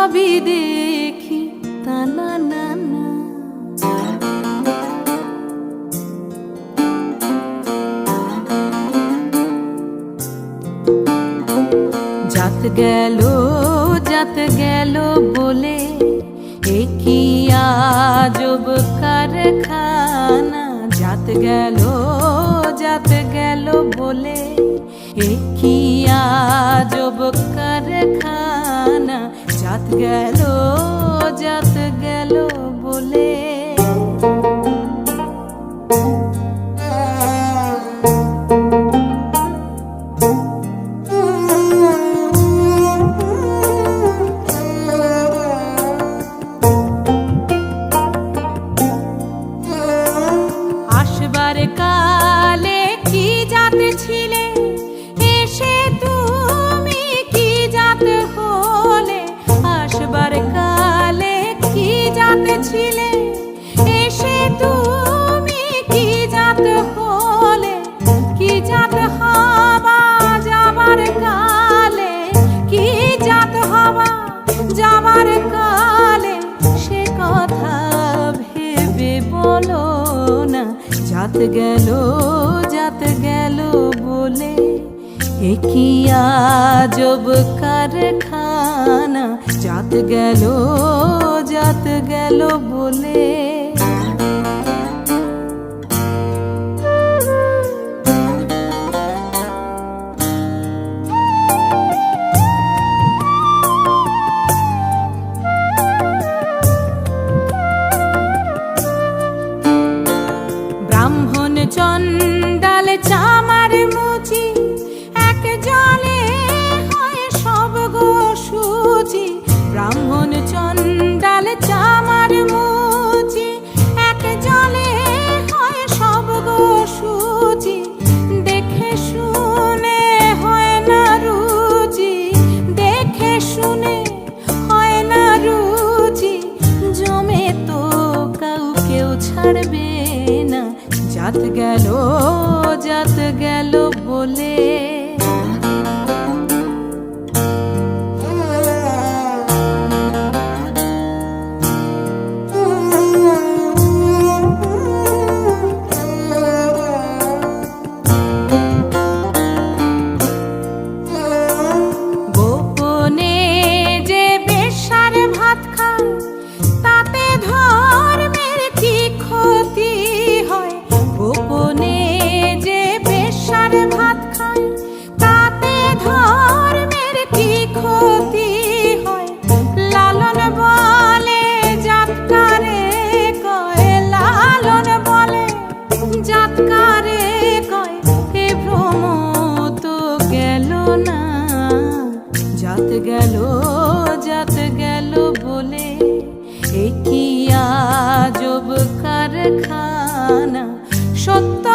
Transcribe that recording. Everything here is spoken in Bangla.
সবই দেখি তা না না না। জাত গেল বলে এ কি আজব কারখানা। জাত গেল বলে এ কি আজব কারখানা। জাত গেল বলে আসবার কালে কি জাত ছিলে, এসে তুমি কি জাত হলে। আসবার কালে কি জাত ছিলে, এসে তুমি কি জাত হলে। কি জাত হবা যাবার কালে, কি জাত হবা যাবার কালে, সে কথা ভেবে বলো না। জাত গেল বলে এ কি আজব কারখানা। জাত গেল বলে ব্রাহ্মণ চণ্ডাল চামার মুচি, এক জলে হয় সব গো শুচি। ব্রাহ্মণ চণ্ডাল চামার মুচি, এক জলে হয় সব গো শুচি। দেখে শুনে হয় না রুচি, দেখে শুনে হয় না রুচি। জমে তো কাউকেও ছাড়বে না। জাত গেল বলে গোপনে যে বেশ্যার ভাত খায়, তাতে ধর্মের কি ক্ষতি হয়। গোপনে যে বেশ্যার ভাত খায়, তাতে ধর্মের কি ক্ষতি হয়। লালন বলে জাতকারে কয়, লালন বলে জাতকারে কয়, এ ভ্রম তো গেল না। জাত গেল বলে এ কি আজব কারখানা। সত্য